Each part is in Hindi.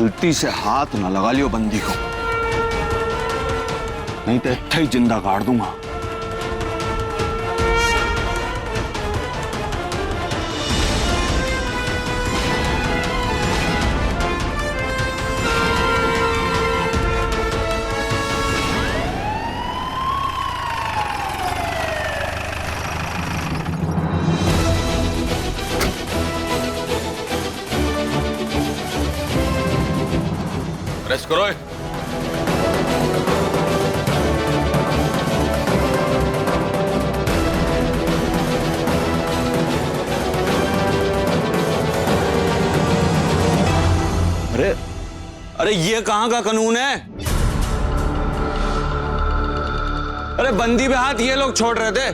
गलती से हाथ न लगा लियो बंदी को, नहीं तो इत्थे ही जिंदा गाड़ दूंगा। रेस्ट करो। अरे ये कहां का कानून है? अरे बंदी पे हाथ ये लोग छोड़ रहे थे,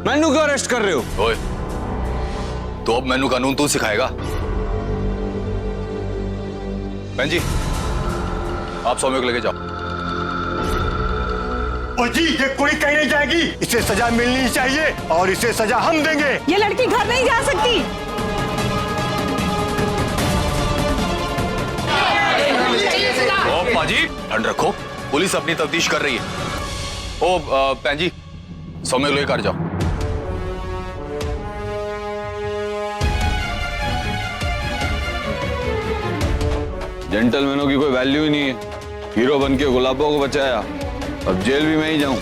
मैनू क्यों अरेस्ट कर रहे हो? ओए, तो अब मैनू कानून तू सिखाएगा? बहन जी, आप सौम्य को लेके जाओ। और जी, ये कोई कहीं नहीं जाएगी, इसे सजा मिलनी चाहिए और इसे सजा हम देंगे। ये लड़की घर नहीं जा सकती। ओ पाजी, ठंड रखो, पुलिस अपनी तफ्तीश कर रही है। ओ बहन जी, सौम्य को लेकर जाओ। जेंटलमैनों की कोई वैल्यू ही नहीं है। हीरो बन के गुलाबों को बचाया, अब जेल भी मैं ही जाऊं।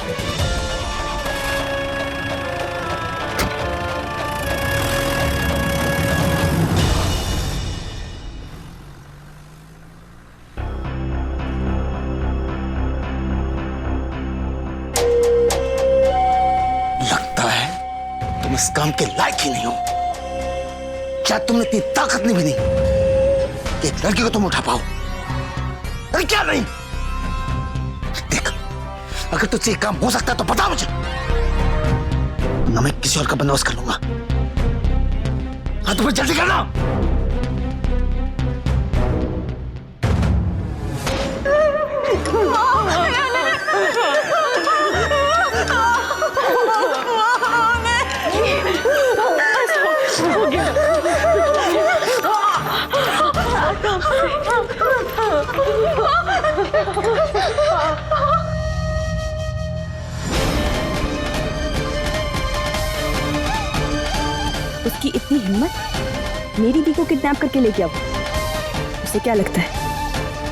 लगता है तुम इस काम के लायक ही नहीं हो। क्या तुमने इतनी ताकत नहीं भी नहीं कि एक लड़की को तुम उठा पाओ? अरे क्या नहीं? देख, अगर तुझसे काम हो सकता है तो बता मुझे, ना मैं किसी और का बंदोबस्त कर लूंगा। हाँ, तुम्हें जल्दी करना। उसकी इतनी हिम्मत, मेरी दी को किडनैप करके लेके आओ। उसे क्या लगता है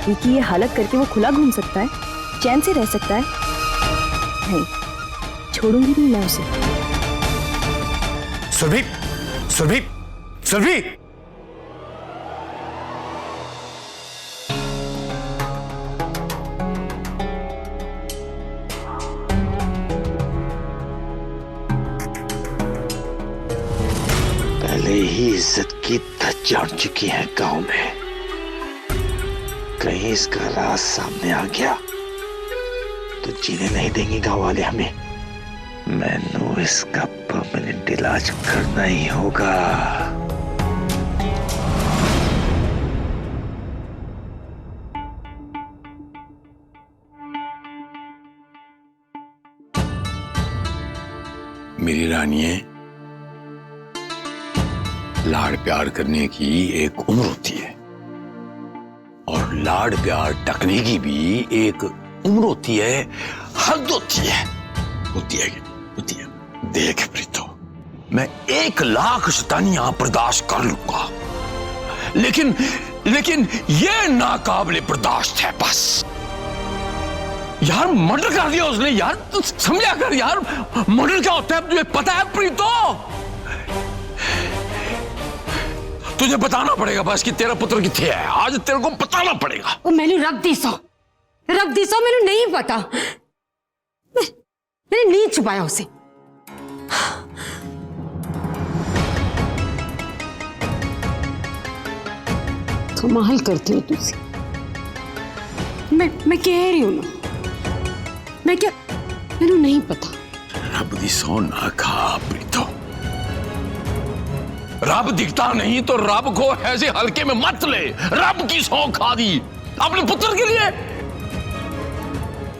दी की ये हालत करके वो खुला घूम सकता है, चैन से रह सकता है? नहीं, छोड़ूंगी नहीं मैं उसे। सुरभि, सुरभि, सुरभि! पहले ही इज्जत की धज्जियां उड़ चुकी है गांव में, कहीं इसका राज सामने आ गया तो जीने नहीं देंगे गांव वाले हमें। मैंने इसका परमानेंट इलाज करना ही होगा। मेरी रानिये, लाड़ प्यार करने की एक उम्र होती है और लाड़ प्यार टकने की भी एक उम्र होती है, हद होती है। होती है। देख प्रीतो, मैं 1,00,000 शैतानियां बर्दाश्त कर लूंगा, लेकिन ये नाकाबिले बर्दाश्त है। बस यार, मर्डर कर दिया उसने यार, तू समझा कर यार, मर्डर क्या होता है तुझे पता है प्रीतो? तुझे बताना पड़ेगा बस कि तेरा पुत्र किथे है। आज तेरे को बताना पड़ेगा। वो मैंने रख दी सो मैंने नहीं पता। मैंने नहीं छुपाया उसे। कमाल करती हो तुझसे। मैं कह रही हूं ना, मैं क्या, मैंने नहीं पता। रब दी सौ ना खा प्रीतो, रब दिखता नहीं तो रब को ऐसे हल्के में मत ले। रब की सौ खा दी अपने पुत्र के लिए।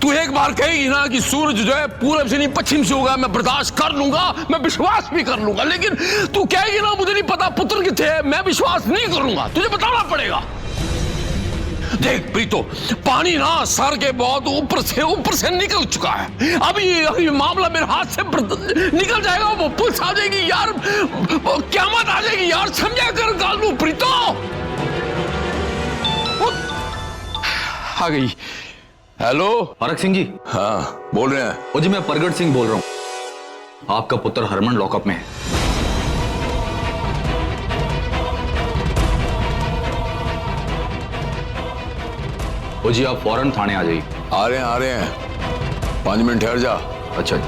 तू एक बार कहेगी ना कि सूरज जो है पूरब से नहीं पश्चिम से होगा, मैं बर्दाश्त कर लूंगा, मैं विश्वास भी कर लूंगा। लेकिन तू कहेगी ना मुझे नहीं पता पुत्र किथे है, मैं विश्वास नहीं करूंगा। तुझे बताना पड़ेगा। देख प्रीतो, पानी ना सर के बहुत ऊपर से निकल चुका है। अभी मामला मेरे हाथ से निकल जाएगा, वो पुलिस आ जाएगी यार, क़यामत आ जाएगी यार, समझा कर गालू प्रीतो। आ गई। हेलो फरक सिंह जी। हाँ बोल रहे हैं। ओ जी, मैं प्रगट सिंह बोल रहा हूँ। आपका पुत्र हरमन लॉकअप में है। ओ जी, आप फौरन थाने आ जाइए। आ रहे हैं 5 मिनट ठहर जा। अच्छा जी।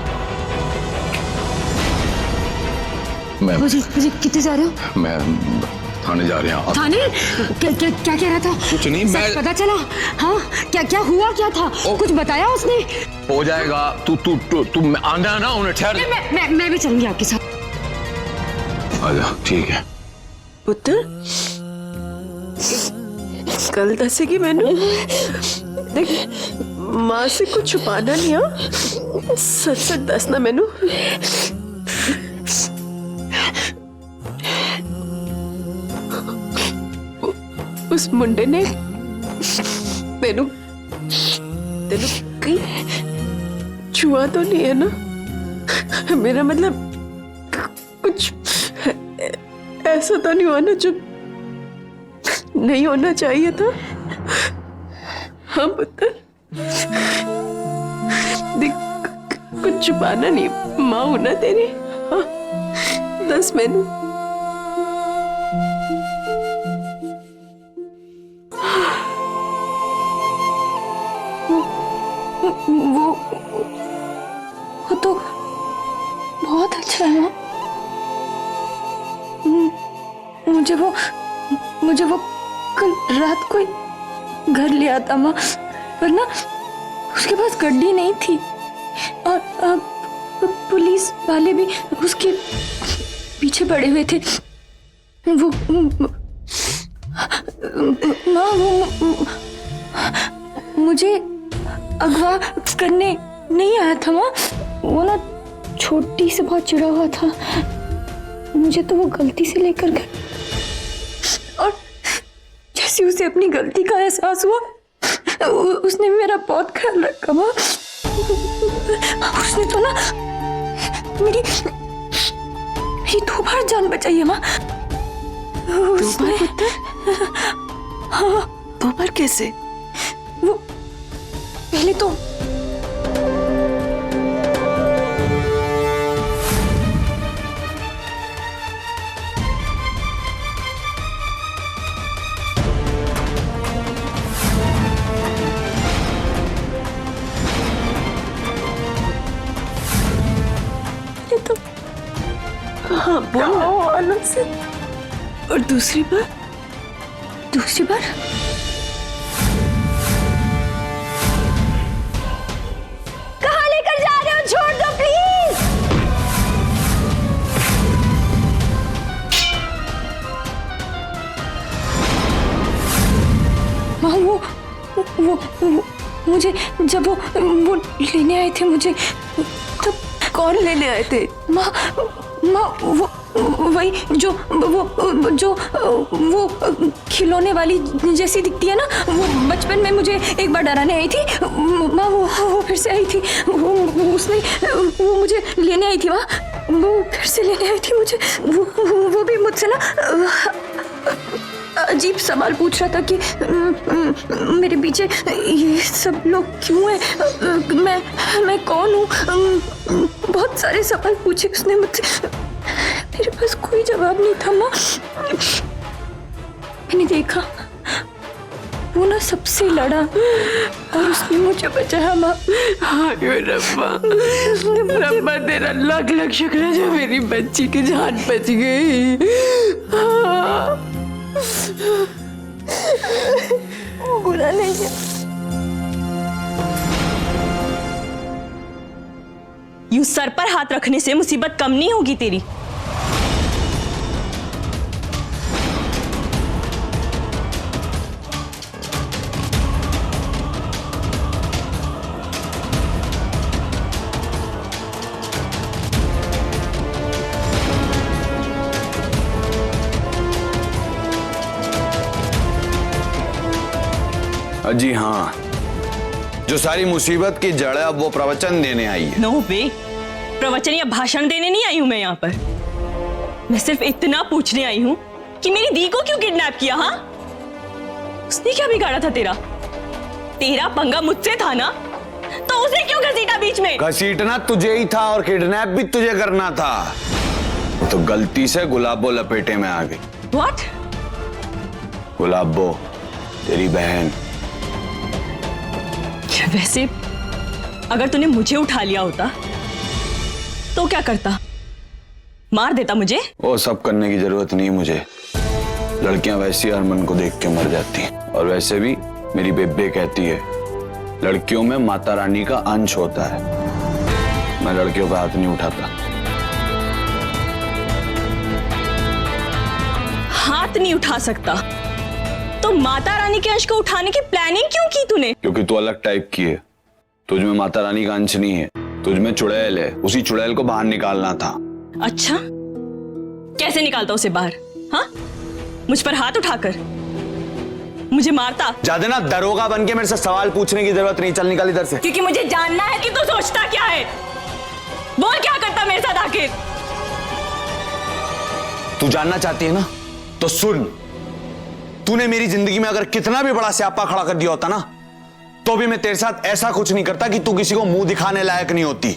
मुझे कितने जा रहे हो? मैं थाने जा रहे हैं। थाने? क्या कह रहा था? कुछ नहीं, सच मैं पता चला? हाँ, क्या हुआ, क्या था? कुछ बताया उसने? हो जाएगा। तू आना ना, उन्हें ठहर। मैं भी चलूंगी आपके साथ। आजा, ठीक है। पुत्र कल दसेगी मैनू, देख मां से कुछ छुपाना नहीं। हाँ सच दसना मैनू। उस मुंडे ने तेनू कहीं छुआ तो नहीं है ना? मेरा मतलब कुछ ऐसा तो नहीं हुआ ना जो नहीं होना चाहिए था? हाँ पुत्र, देख कुछ छुपाना नहीं, माँ हूं ना तेरी। हाँ दस मैनू। वो तो बहुत अच्छा है माँ। मुझे वो कल रात को ही घर ले आता माँ, पर ना उसके पास गड्डी नहीं थी और पुलिस वाले भी उसके पीछे पड़े हुए थे। वो माँ वो मुझे अगवा करने नहीं आया था माँ। वो ना छोटी से बहुत चिढ़ा हुआ था, मुझे तो वो गलती से लेकर गए और जैसे उसे अपनी गलती का एहसास हुआ उसने मेरा बहुत ख्याल रखा माँ। उसने तो ना मेरी 2 बार जान बचाई है माँ। उसने 2 बार? हाँ 2 बार कैसे? वो पहले तो हाँ बोलो अलग से। और दूसरी बार? कहाँ लेकर जा रहे हो? छोड़ दो प्लीज। माँ वो मुझे जब वो लेने आए थे मुझे, तब कौन लेने आए थे? माँ वो वही जो वो खिलौने वाली जैसी दिखती है ना, वो बचपन में मुझे एक बार डराने आई थी माँ। वो फिर से आई थी, वो मुझे लेने आई थी माँ। वो फिर से लेने आई थी मुझे। वो भी मुझसे ना अजीब सवाल पूछ रहा था कि मेरे पीछे ये सब लोग क्यों हैं, मैं कौन हूँ। बहुत सारे सवाल पूछे उसने मुझसे, मेरे पास कोई जवाब नहीं था माँ। मैंने देखा वो ना सबसे लड़ा और उसने मुझे बचाया माँ। हाँ रब्बा तेरा लाख लाख शुक्र है जो मेरी बच्ची की जान बच गई। हाँ। बुरा नहीं है। यूं सर पर हाथ रखने से मुसीबत कम नहीं होगी तेरी। अजी हाँ, जो सारी मुसीबत की जड़ है अब वो प्रवचन देने आई है। नो वे, प्रवचन या भाषण देने नहीं आई हूं मैं यहाँ पर। मैं सिर्फ इतना पूछने आई हूँ कि मेरी दी को क्यों किडनैप किया? हाँ, उसने क्या बिगाड़ा था तेरा? तेरा पंगा मुझसे था ना, तो उसे क्यों घसीटा बीच में? घसीटना तुझे ही था और किडनैप भी तुझे करना था। वो तो गलती से गुलाबो लपेटे में आ गई। व्हाट? गुलाबो तेरी बहन। वैसे अगर तूने मुझे उठा लिया होता तो क्या करता? मार देता मुझे? वो सब करने की जरूरत नहीं मुझे। लड़कियां वैसी अरमान को देख के मर जाती हैं। और वैसे भी मेरी बेबे कहती है लड़कियों में माता रानी का अंश होता है। मैं लड़कियों पे हाथ नहीं उठाता। हाथ नहीं उठा सकता तो माता रानी के अंश को उठाने की प्लानिंग क्यों की तूने? क्योंकि तू अलग टाइप की है। तुझ में माता रानी का अंश नहीं है, तुझ में चुड़ैल है। उसी चुड़ैल को बाहर निकालना था। अच्छा, कैसे निकालता उसे बाहर? हाँ, मुझ पर हाथ उठाकर मुझे मारता? ज्यादा ना दरोगा बन के मेरे से सवाल पूछने की जरूरत नहीं। चल निकल इधर से। क्योंकि मुझे जानना है कि तू सोचता क्या है। बोल, क्या करता मेरे साथ आखिर? तू जानना चाहती है ना तो सुन। तूने मेरी जिंदगी में अगर कितना भी बड़ा स्यापा खड़ा कर दिया होता ना, तो भी मैं तेरे साथ ऐसा कुछ नहीं करता कि तू किसी को मुंह दिखाने लायक नहीं होती।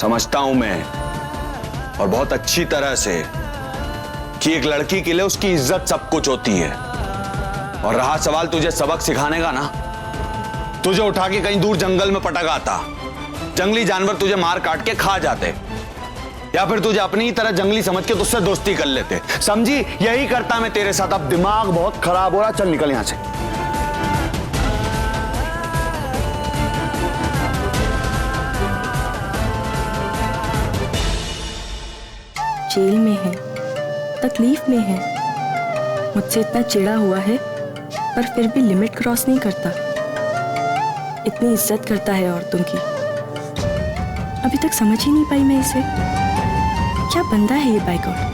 समझता हूं मैं, और बहुत अच्छी तरह से, कि एक लड़की के लिए उसकी इज्जत सब कुछ होती है। और रहा सवाल तुझे सबक सिखाने का ना, तुझे उठा के कहीं दूर जंगल में पटक आता, जंगली जानवर तुझे मार काट के खा जाते, या फिर तुझे अपनी ही तरह जंगली समझ के तुझसे दोस्ती कर लेते। समझी? यही करता मैं तेरे साथ। अब दिमाग बहुत खराब हो रहा, चल निकल यहां से। जेल में है, तकलीफ में है, मुझसे इतना चिढ़ा हुआ है पर फिर भी लिमिट क्रॉस नहीं करता। इतनी इज्जत करता है औरतों की। अभी तक समझ ही नहीं पाई मैं इसे। क्या बंदा है ये, बाय गॉड।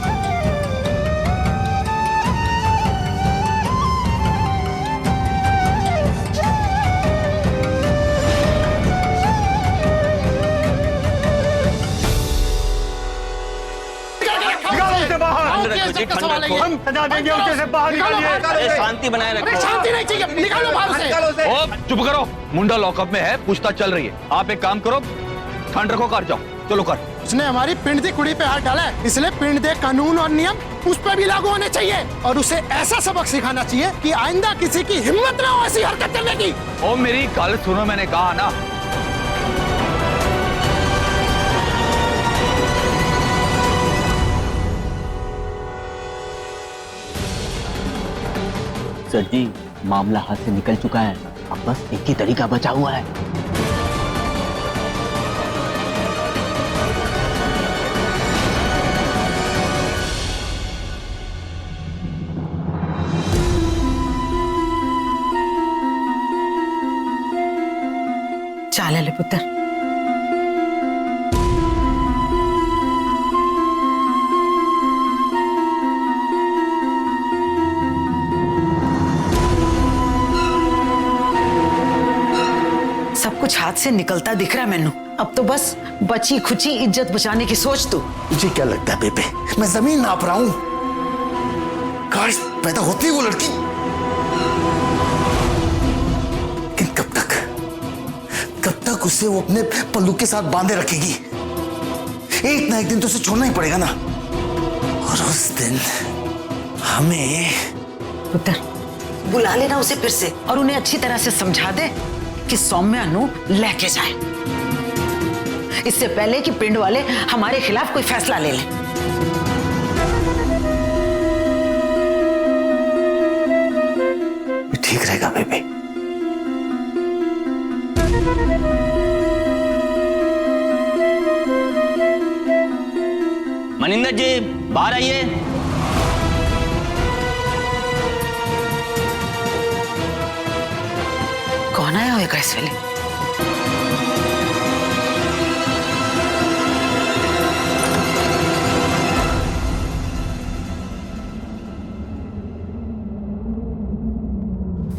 निकालो उसे बाहर। हम सजा देंगे, उसे से बाहर निकालिए। शांति बनाए रखो। शांति नहीं चाहिए, निकालो बाहर उसे। ओ, चुप करो। मुंडा लॉकअप में है, पूछताछ चल रही है। आप एक काम करो, ठंड रखो, कर जाओ। चलो कर। उसने हमारी पिंड दी कुड़ी पे हाथ डाला है, इसलिए पिंड दे कानून और नियम उस पर भी लागू होने चाहिए। और उसे ऐसा सबक सिखाना चाहिए कि आइंदा किसी की हिम्मत ना हो ऐसी हरकत करने की। ओ मेरी गल सुनो, मैंने कहा ना। सर जी, मामला हाथ से निकल चुका है। अब बस एक ही तरीका बचा हुआ है। चाल ले पुत्र। सब कुछ हाथ से निकलता दिख रहा है मैनू। अब तो बस बची खुची इज्जत बचाने की सोच तू। मुझे क्या लगता है बेबे, मैं जमीन नाप रहा हूँ। काश पैदा होती वो लड़की। लेकिन कब तक उसे वो अपने पल्लू के साथ बांधे रखेगी? एक ना एक दिन तो उसे छोड़ना ही पड़ेगा ना। और उस दिन हमें। पुत्र, बुला लेना उसे फिर से और उन्हें अच्छी तरह से समझा दे कि सौम्या नु लेके जाए, इससे पहले कि पिंड वाले हमारे खिलाफ कोई फैसला ले लें। ठीक रहेगा बेबी। मनिंदर जी, बाहर आइए। कौन आया होगा इस वेले?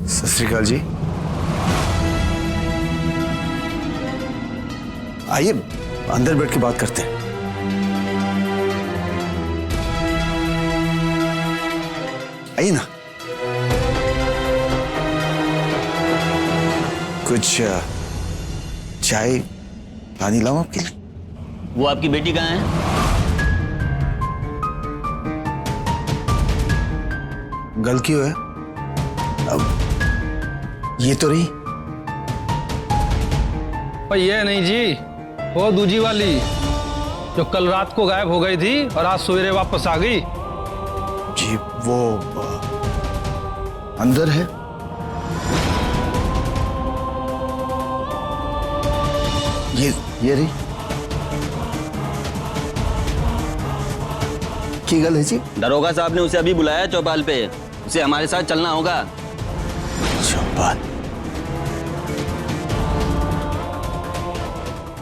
सत श्री अकाल जी। आइए अंदर बैठ के बात करते हैं। आइए ना। कुछ चाय पानी लाऊं आपके लिए? वो आपकी बेटी कहाँ है? गल क्यों है? अब ये तो रही। पर ये नहीं जी, वो दूजी वाली जो कल रात को गायब हो गई थी और आज सवेरे वापस आ गई। जी वो अंदर है। ये रही। की गल है जी? दरोगा साहब ने उसे अभी बुलाया चौपाल पे, उसे हमारे साथ चलना होगा। चौपाल?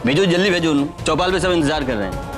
भेजो, जल्दी भेजो, चौपाल पे सब इंतजार कर रहे हैं।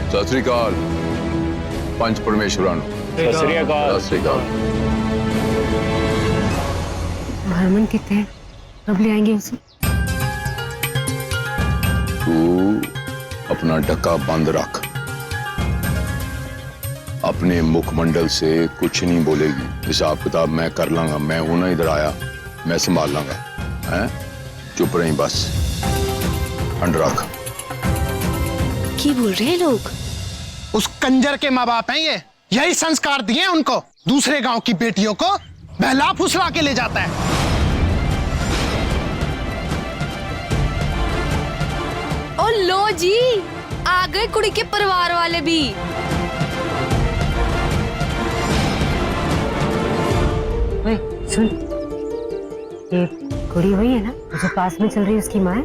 सत श्री अकाल पंच परमेश्वरान। सत श्री अकाल। सत श्री अकाल। हरमन कितने हैं? कब ले आएंगे उसे? तू अपना डक्का बंद रख, अपने मुखमंडल से कुछ नहीं बोलेगी। हिसाब किताब मैं कर लांगा, मैं हूं ना इधर आया, मैं संभाल लांगा। हैं? चुप रही बस, ठंड रख। क्या बोल रहे हैं लोग? उस कंजर के माँ बाप हैं ये, यही संस्कार दिए उनको। दूसरे गांव की बेटियों को बहला फुसला के ले जाता है। ओ लो जी, आ गए कुड़ी के परिवार वाले भी। ओए सुन, ये कुड़ी वही है ना जो पास में चल रही है, उसकी माँ है?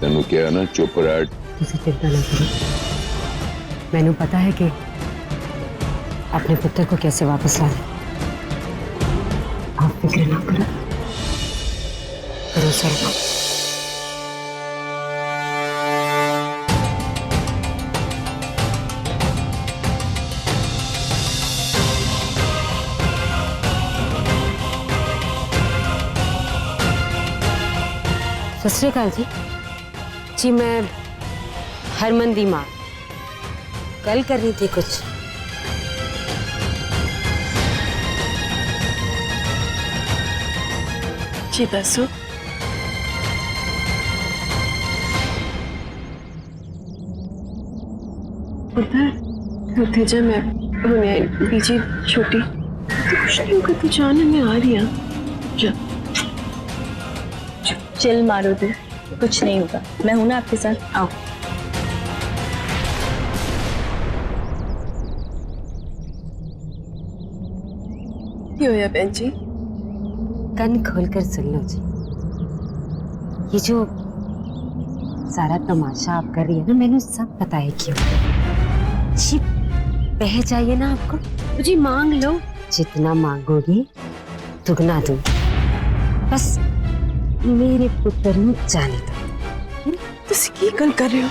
तेनू क्या ना, चुप रह। तुझे चिंता ना करो, मैंने पता है कि अपने पुत्र को कैसे वापस लाना। आप फिक्र ना करो, भरोसा रखो। सत श्री अकाल जी, मैं हरमन दी माँ, कल करनी थी कुछ। जी दसो। उधर तेजा मैं होने बीजी छोटी कुछ नहीं होगा, तू जाने में आ रही है। जा चिल मारो तू, कुछ नहीं होगा, मैं हूं ना आपके साथ। आओ। क्यों है बहन जी? कान खोलकर सुन लो जी, ये जो सारा तमाशा आप कर रही है ना, मैंने सब पता है क्यों। जी बह जाइए ना आपको जी, मांग लो, जितना मांगोगी दुगना दूंगी। बस मेरे पुत्र ने जाने दो। तुम की गल कर रहे हो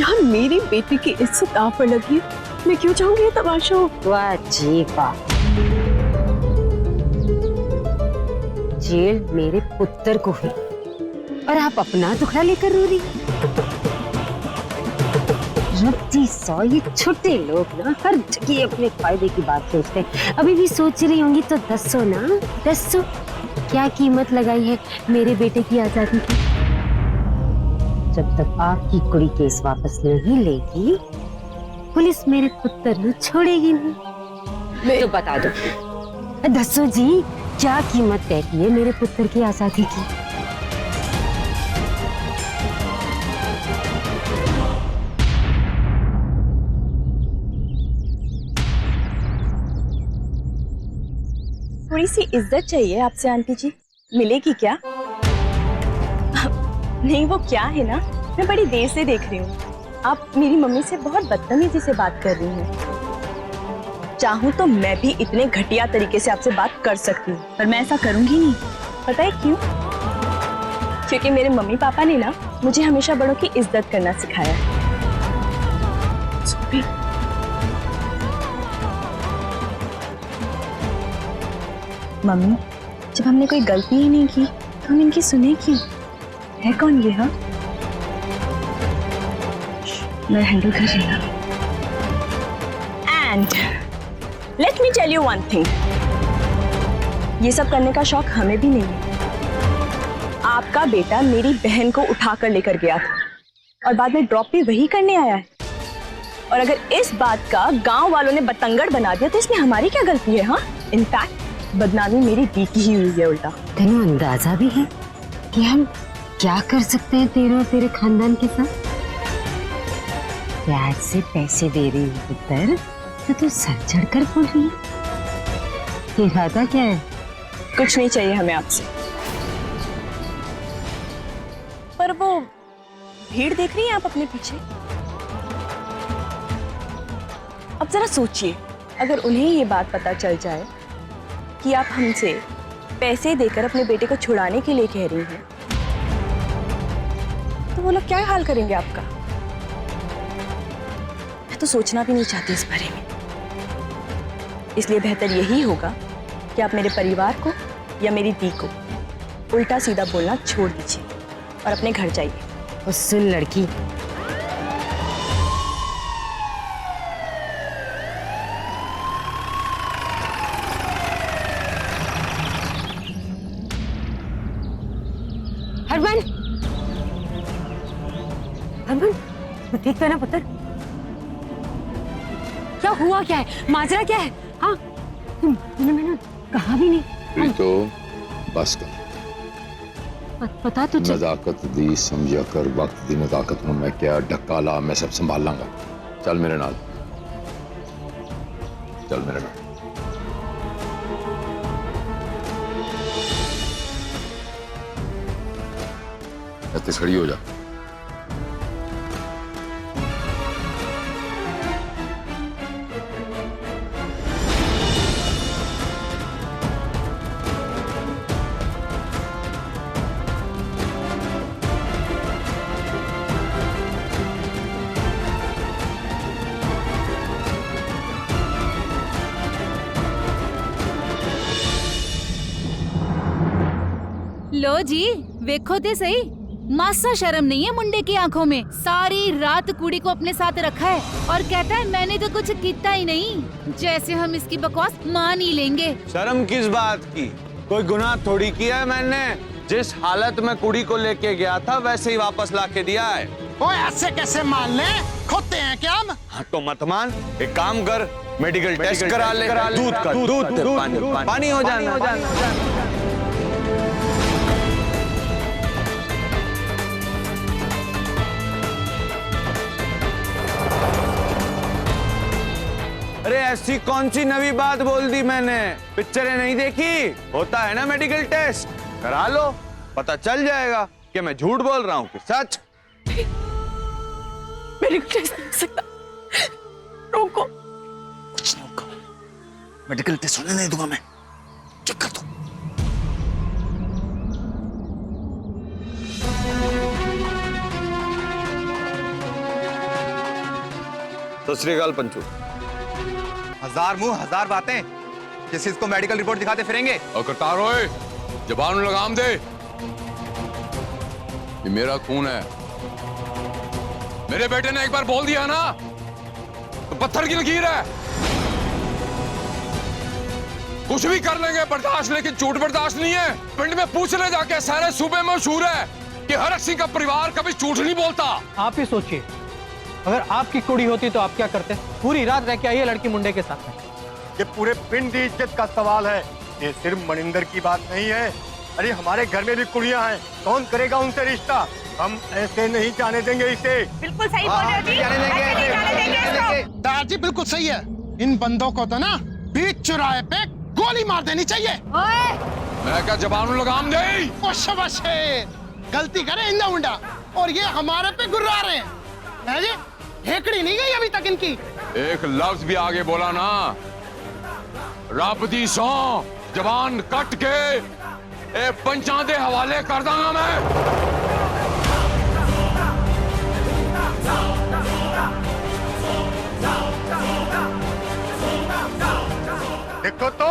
यार? मेरी बेटी की इज्जत आप पर लगी है, मैं क्यों चाहूंगी ये तमाशा हो? वाह जी वाह, जेल मेरे पुत्र को हुई और आप अपना दुखड़ा लेकर रो रही। रत्ती सौ ये छोटे लोग ना हर जगह अपने फायदे की बात सोचते हैं। अभी भी सोच रही होंगी तो दसो ना, दसो क्या कीमत लगाई है मेरे बेटे की आजादी की। जब तक आपकी कुड़ी केस वापस नहीं लेगी पुलिस मेरे पुत्र को छोड़ेगी नहीं। तो बता दो दसो जी, क्या कीमत तय की है मेरे पुत्र की आजादी की? थोड़ी सी इज्जत चाहिए आपसे आंटी जी, मिलेगी क्या? नहीं वो क्या है ना, मैं बड़ी देर से देख रही हूँ आप मेरी मम्मी से बहुत बदतमीजी से बात कर रही हैं। चाहूँ तो मैं भी इतने घटिया तरीके से आपसे बात कर सकती हूँ, पर मैं ऐसा करूंगी नहीं। पता है क्यों? क्योंकि मेरे मम्मी पापा ने ना मुझे हमेशा बड़ों की इज्जत करना सिखाया है। मम्मी, जब हमने कोई गलती ही नहीं की तो हम इनकी सुने क्यों? है कौन ये? हाँ, मैं हैंडल कर रही हूँ। And let me tell you one thing, ये सब करने का शौक हमें भी नहीं है। आपका बेटा मेरी बहन को उठा कर लेकर गया था और बाद में ड्रॉप भी वही करने आया है। और अगर इस बात का गांव वालों ने बतंगड़ बना दिया तो इसमें हमारी क्या गलती है? हाँ, इनफैक्ट बदनामी मेरी दी की ही हुई है उल्टा। तेरे अंदाजा भी है कि हम क्या कर सकते हैं तेरे और तेरे खानदान के साथ? प्याज से पैसे दे रही है पुत्र तो तू सर चढ़कर बोल रही है। इरादा क्या है? कुछ नहीं चाहिए हमें आपसे। पर वो भीड़ देख रही हैं आप अपने पीछे? अब जरा सोचिए, अगर उन्हें ये बात पता चल जाए कि आप हमसे पैसे देकर अपने बेटे को छुड़ाने के लिए कह रही हैं, तो वो लोग क्या हाल करेंगे आपका? मैं तो सोचना भी नहीं चाहती इस बारे में। इसलिए बेहतर यही होगा कि आप मेरे परिवार को या मेरी दी को उल्टा सीधा बोलना छोड़ दीजिए और अपने घर जाइए। और सुन लड़की, हरमन, हरमन, तू ठीक है ना पुत्र? क्या हुआ, क्या है माजरा, क्या है? हाँ, तुमने मैंने कहा भी नहीं। तो बस कर, पता तो नजाकत दी समझा कर, वक्त दी नजाकत में मैं क्या डक्का ला, मैं सब संभाल लांगा। चल मेरे नाल, चल मेरे नाल। ऐसे खड़ी हो जा। लो जी, देखो ते सही, मासा शर्म नहीं है मुंडे की आंखों में। सारी रात कुड़ी को अपने साथ रखा है और कहता है मैंने तो कुछ किया ही नहीं, जैसे हम इसकी बकवास मान ही लेंगे। शर्म किस बात की? कोई गुनाह थोड़ी किया है मैंने। जिस हालत में कुड़ी को लेके गया था वैसे ही वापस लाके दिया है। ओ ऐसे कैसे मान ले? खोते हैं क्या हम? हाँ तो मत मान, एक काम कर, मेडिकल टेस्ट करा ले, दूध का दूध पानी हो जाना। अरे ऐसी कौन सी नवी बात बोल दी मैंने? पिक्चरें नहीं देखी? होता है ना मेडिकल टेस्ट, करा लो, पता चल जाएगा कि मैं झूठ बोल रहा हूँ कि सच। मेडिकल टेस्ट नहीं हो सकता, रोको। कुछ नहीं होगा, मेडिकल टेस्ट होने नहीं दूंगा मैं, चुप कर दो। सत श्री अकाल पंचू। हजार मुंह हजार बातें, किस चीज को मेडिकल रिपोर्ट दिखाते फिरेंगे? और करतार होए, जबान में लगाम दे। ये मेरा खून है, मेरे बेटे ने एक बार बोल दिया ना तो पत्थर की लकीर है। कुछ भी कर लेंगे बर्दाश्त, लेकिन झूठ बर्दाश्त नहीं है। पिंड में पूछ ले जाके, सारे सूबे में मशहूर है कि हरक सिंह का परिवार कभी झूठ नहीं बोलता। आप ही सोचिए, अगर आपकी कुड़ी होती तो आप क्या करते? पूरी रात रह के आई है लड़की मुंडे के साथ में। ये पूरे पिंड की इज्जत का सवाल है, ये सिर्फ मनिंदर की बात नहीं है। अरे हमारे घर में भी कुड़ियां हैं, कौन करेगा उनसे रिश्ता? हम ऐसे नहीं जाने देंगे इसे। बिल्कुल सही बोल रहे हो जी, ऐसे नहीं जाने देंगे इसको। दादाजी बिल्कुल सही है, इन बंदों को तो ना बीच चौराहे पे गोली मार देनी चाहिए। मैं क्या जबान लगाम दे? शाबाश है, गलती करे इंदा मुंडा और ये हमारे पे गुर्रा रहे हैं जी। हेकड़ी नहीं गई अभी तक इनकी। एक लफ्ज भी आगे बोला ना, रब दी सौ जबान कट के ए पंचां दे हवाले कर दांगा मैं। देखो तो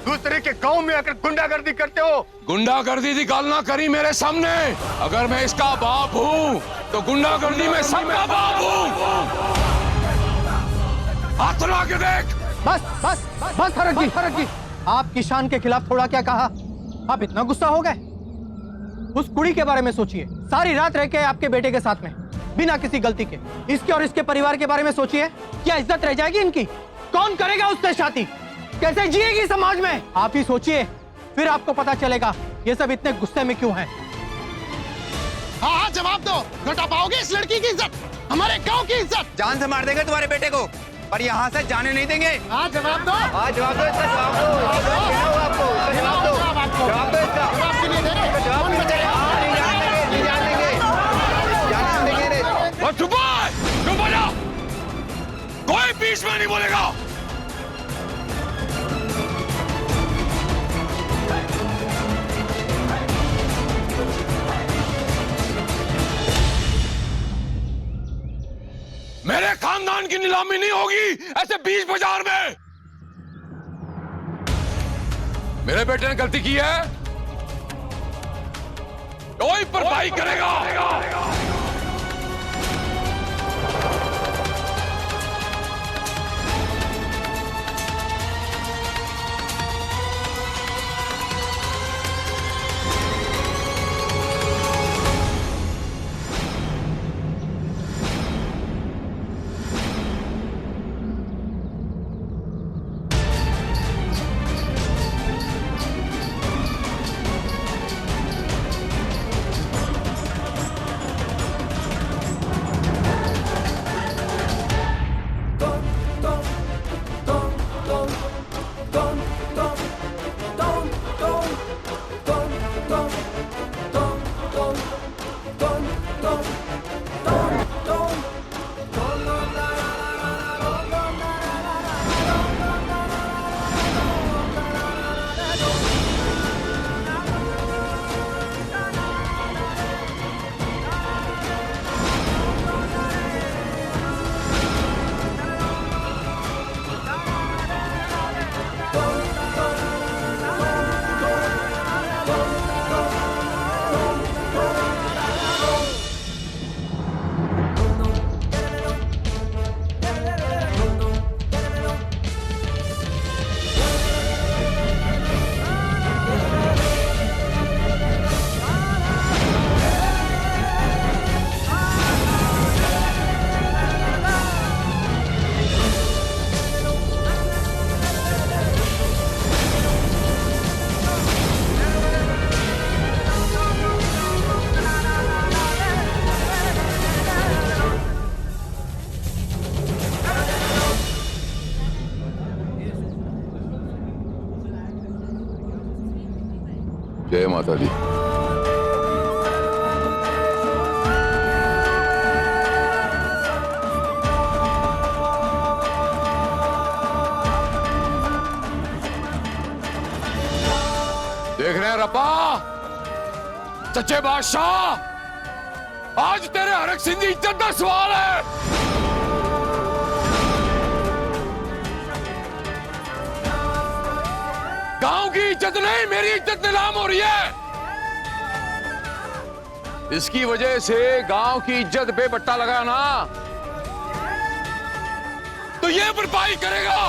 दूसरे के गांव में आकर गुंडागर्दी करते हो। गुंडागर्दी की गल ना करी मेरे सामने। अगर मैं इसका बाप हूँ तो गुंडागर्दी में सबका बाप हूँ। हाथ ला के देख। बस बस बस हरक जी, आपकी शान के खिलाफ थोड़ा क्या कहा? आप इतना गुस्सा हो गए? उस कुड़ी के बारे में सोचिए, सारी रात रह के आपके बेटे के साथ में बिना किसी गलती के। इसके और इसके परिवार के बारे में सोचिए, क्या इज्जत रह जाएगी इनकी? कौन करेगा उससे शादी? कैसे जिएगी समाज में? आप ही सोचिए, फिर आपको पता चलेगा ये सब इतने गुस्से में क्यों हैं। हाँ जवाब दो, लौटा पाओगे इस लड़की की इज्जत, हमारे गांव की इज्जत? जान से मार देंगे तुम्हारे बेटे को, पर यहाँ से जाने नहीं देंगे। हाँ जवाब दो, हाँ जवाब दो, इसका जवाब दो, जवाब दो, जवाब दो इसका। जवाब क्यों नहीं दे रहे? जवाब नहीं जाने देंगे। चुप हो जा, कोई बीच में नहीं बोलेगा। मेरे खानदान की नीलामी नहीं होगी ऐसे बीच बाजार में। मेरे बेटे ने गलती की है, कोई भरपाई करेगा। जय माता दी। देख रहे हैं रब्बा, सच्चे बादशाह, आज तेरे हरक सिंह की इज्जत का सवाल है। गांव की इज्जत नहीं, मेरी इज्जत नीलाम हो रही है। इसकी वजह से गांव की इज्जत बेपट्टा लगा ना, तो ये भरपाई करेगा।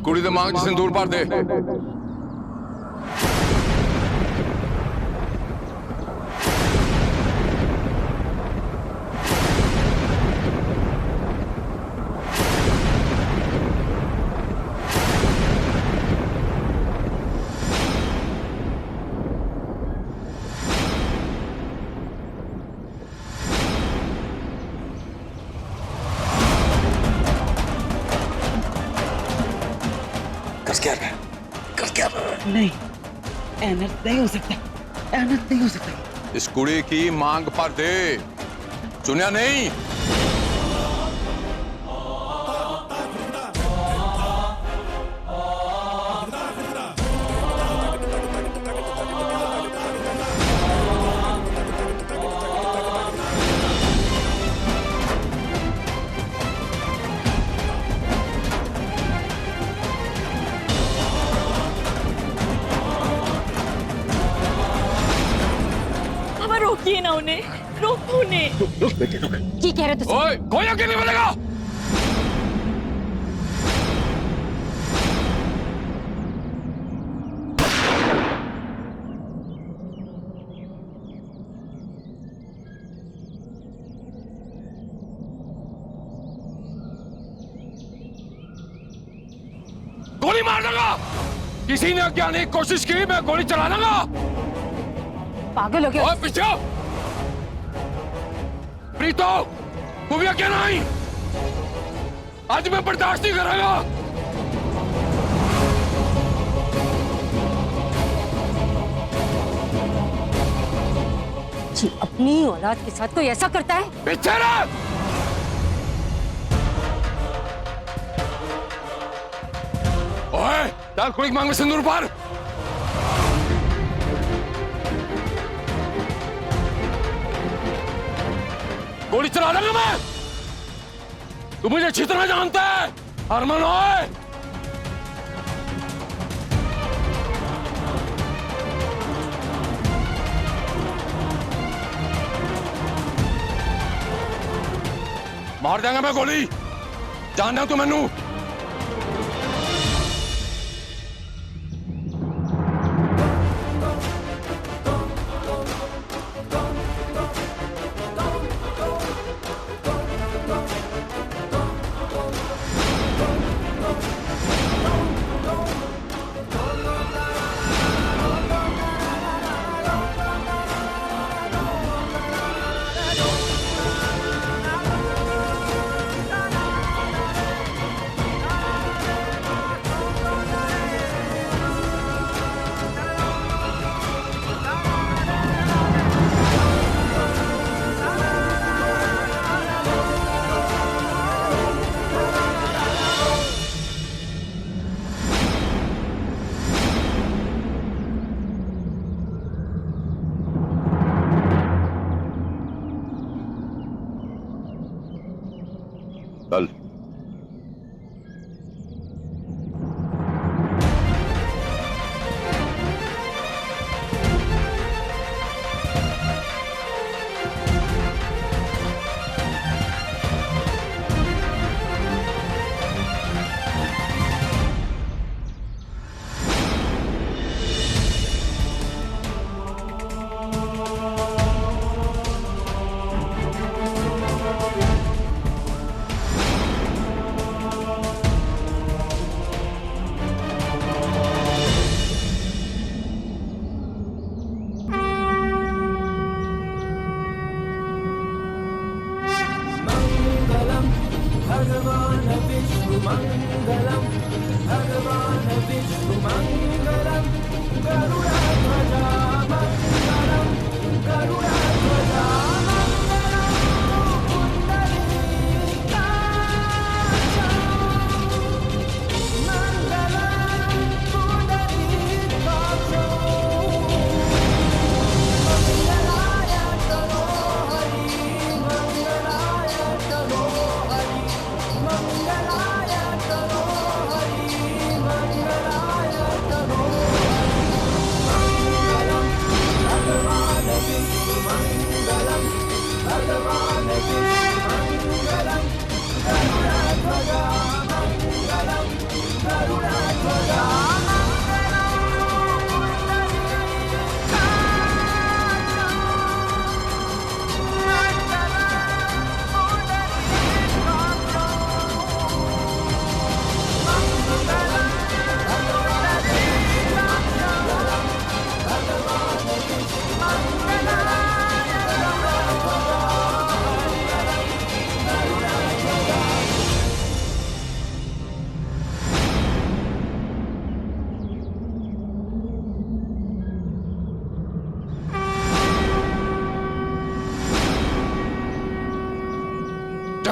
कुड़ी दे मांग जिसने दूर पार दे। नहीं, एनर्थ नहीं हो सकता, एनर्थ नहीं हो सकता। इस कुड़ी की मांग पर दे, सुनिया नहीं? रोकिए ना उन्हें, रोको उन्हें। रुक बेटे रुक। क्या कह रहे हो तुम? ओए, कोई आगे नहीं बढ़ेगा। गोली मार दूंगा। किसी ने क्या नहीं कोशिश की, मैं गोली चला दूंगा। पागल हो गया? पीछे प्रीतो, तू भी क्या नहीं? आज मैं बर्दाश्त नहीं करूंगा। जी, अपनी औलाद के साथ कोई ऐसा करता है? पीछे रह। ओए, डाल कुड़ी की मांग में सिंदूर पार। गोली चला दूंगा मैं। तू मुझे अच्छी तरह जानता है हरमन। ओए, मार देंगा मैं गोली, जानना तू मैनू। चल। भगवान विष्णु मंगलम गरुड़ध्वजा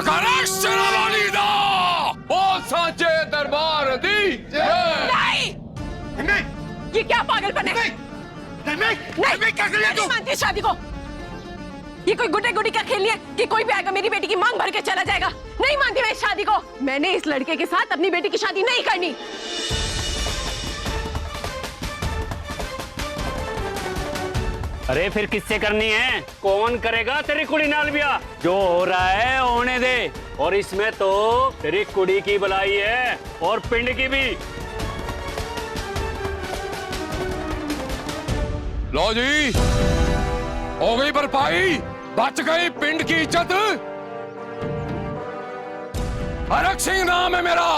जकारा शेरावाली दा बोल सांचे दरबार दी नहीं ये क्या पागलपन है? नहीं मानती इस शादी को। ये कोई गुड्डे गुड्डी का खेल नहीं है कि कोई भी आएगा मेरी बेटी की मांग भर के चला जाएगा। नहीं मानती मैं इस शादी को। मैंने इस लड़के के साथ अपनी बेटी की शादी नहीं करनी। अरे फिर किससे करनी है? कौन करेगा तेरी कुड़ी नाल ब्याह? जो हो रहा है होने दे। और इसमें तो तेरी कुड़ी की भलाई है और पिंड की भी। लो जी, हो गई भरपाई, बच गई पिंड की इज्जत। हरक सिंह नाम है मेरा,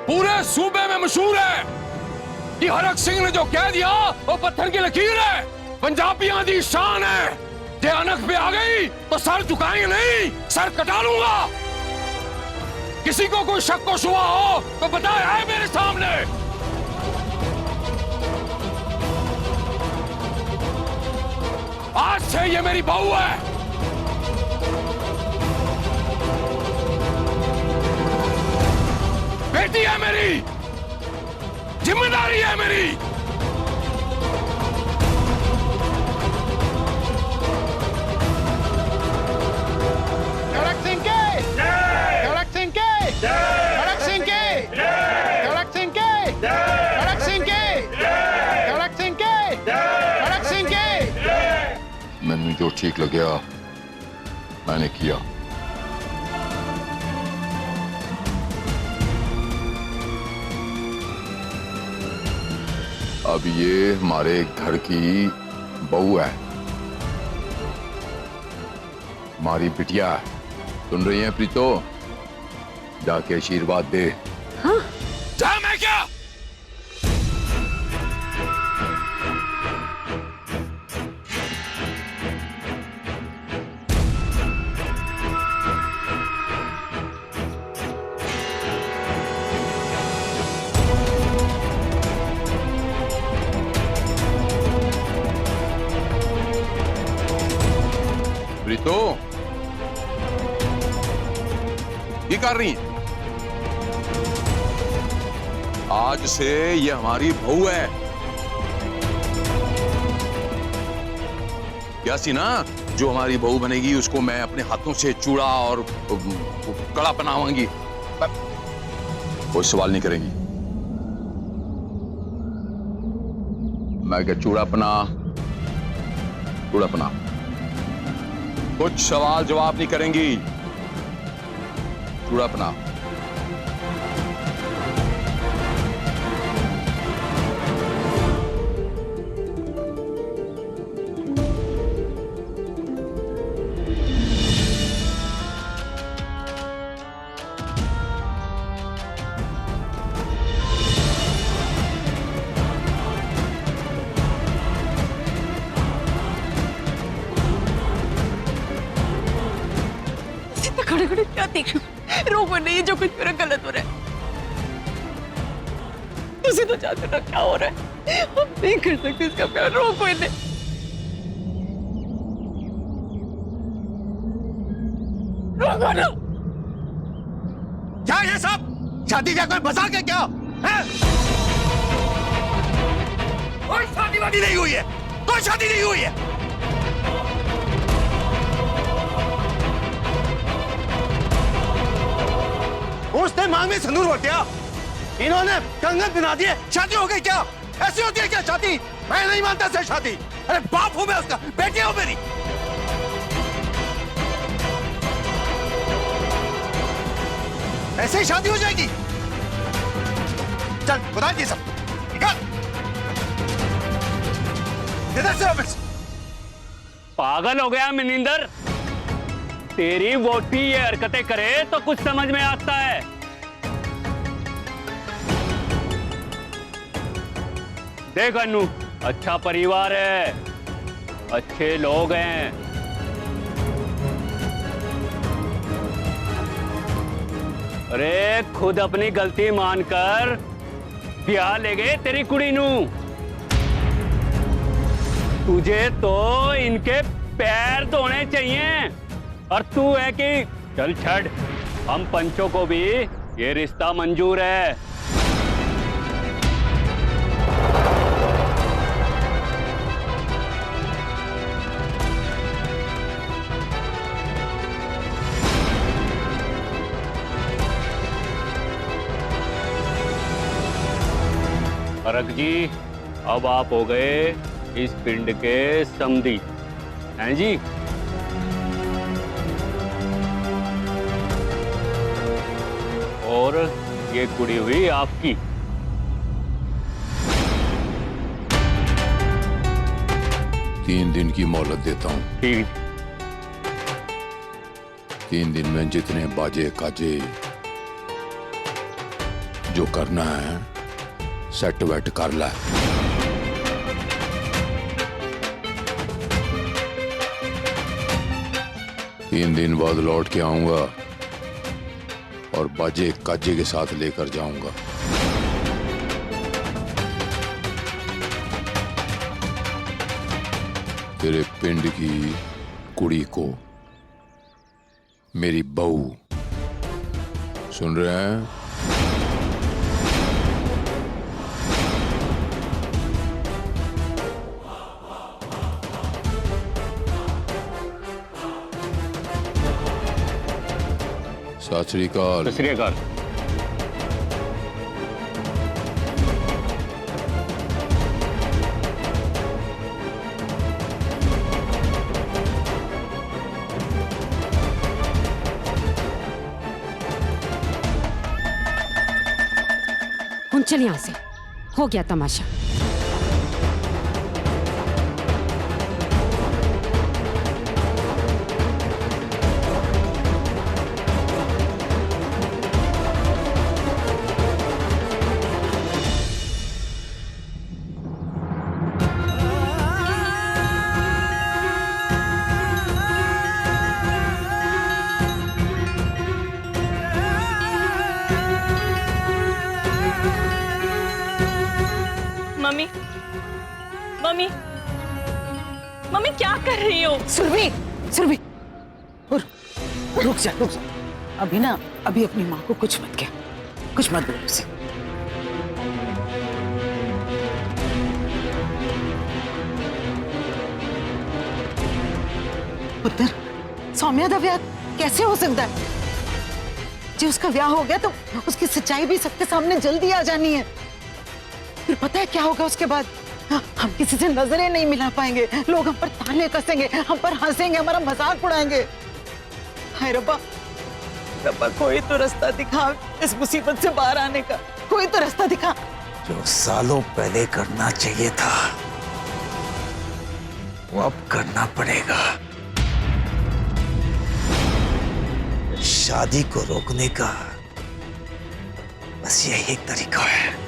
पूरे सूबे में मशहूर है कि हरक सिंह ने जो कह दिया वो पत्थर की लकीर है, पंजाबियों की शान है। जे अनख पे आ गई तो सर झुकाएंगे नहीं, सर कटा लूंगा। किसी को कोई शक को शुबा हो तो बताया है मेरे सामने। आज से ये मेरी बहू है। बेटी है मेरी, जिम्मेदारी है मेरी। खड़क सिंह के, खड़क सिंह के, खड़क सिंह के, खड़क सिंह के, खड़क सिंह के, खड़क सिंह के, खड़क सिंह के। मैंने जो ठीक लगा मैंने किया। अब ये हमारे घर की बहू है, हमारी बिटिया है। सुन रही है प्रीतो? जाके आशीर्वाद दे। हाँ? जा मैं क्या? प्रीतो ये कर रही है? आज से ये हमारी बहू है। क्या सी ना, जो हमारी बहू बनेगी उसको मैं अपने हाथों से चूड़ा और कड़ा पहनाऊंगी। कोई सवाल नहीं करेंगी। मैं क्या चूड़ा पहना, चूड़ा पहना, कुछ सवाल जवाब नहीं करेंगी। चूड़ा पहना। खड़े खड़े क्या देख रहे हो? रोको नहीं, जो कुछ मेरा गलत हो रहा है। तुझे तो जानते ना क्या हो रहा है। हम नहीं कर सकते इसका प्यार। रोको इन्हें। रोको ना। क्या ये सब शादी का कोई मजाक है क्या? कोई शादी वादी नहीं हुई है, कोई शादी नहीं हुई है। उसने मांग में सिंदूर भर दिया, इन्होंने कंगन पहना दिए, शादी हो गई क्या? ऐसी होती है क्या शादी? मैं नहीं मानता से शादी। अरे बाप हूं मैं उसका, बेटी हो मेरी। ऐसे ही शादी हो जाएगी? चल बता ये सब निकाल इधर से ऑफिस। पागल हो गया मनिंदर? तेरी वोटी ये हरकतें करे तो कुछ समझ में आता है। देख अन्नू, अच्छा परिवार है, अच्छे लोग हैं। अरे खुद अपनी गलती मानकर ब्याह ले गए तेरी कुड़ी नू। तुझे तो इनके पैर धोने चाहिए और तू है कि चल छड़, हम पंचों को भी ये रिश्ता मंजूर है। फरक जी, अब आप हो गए इस पिंड के समधी, हैं जी? और ये कुड़ी हुई आपकी। तीन दिन की मोहलत देता हूँ। ठीक। 3 दिन में जितने बाजे काजे जो करना है सेट वेट कर ला। तीन दिन बाद लौट के आऊंगा और बाजे काजे के साथ लेकर जाऊंगा। तेरे पिंड की कुड़ी को मेरी बहू, सुन रहे हैं? सत श्री अकाल। सत श्री अकाल। चल यहां से, हो गया तमाशा। मम्मी, मम्मी, मम्मी क्या कर रही हो? सुरभि, सुरभि, रुक जा, रुक जा। अभी ना, अभी अपनी माँ को कुछ मत कह, कुछ मत बोल उसे। पुत्र, सौम्या का ब्याह कैसे हो सकता है? जी उसका ब्याह हो गया तो उसकी सच्चाई भी सबके सामने जल्दी आ जानी है। फिर पता है क्या होगा उसके बाद? हम किसी से नजरें नहीं मिला पाएंगे, लोग हम पर ताने कसेंगे, हम पर हंसेंगे, हमारा मजाक उड़ाएंगे। हाय रब्बा, रब्बा कोई तो रास्ता दिखा इस मुसीबत से बाहर आने का, कोई तो रास्ता दिखा। जो सालों पहले करना चाहिए था वो अब करना पड़ेगा। शादी को रोकने का बस यही एक तरीका है।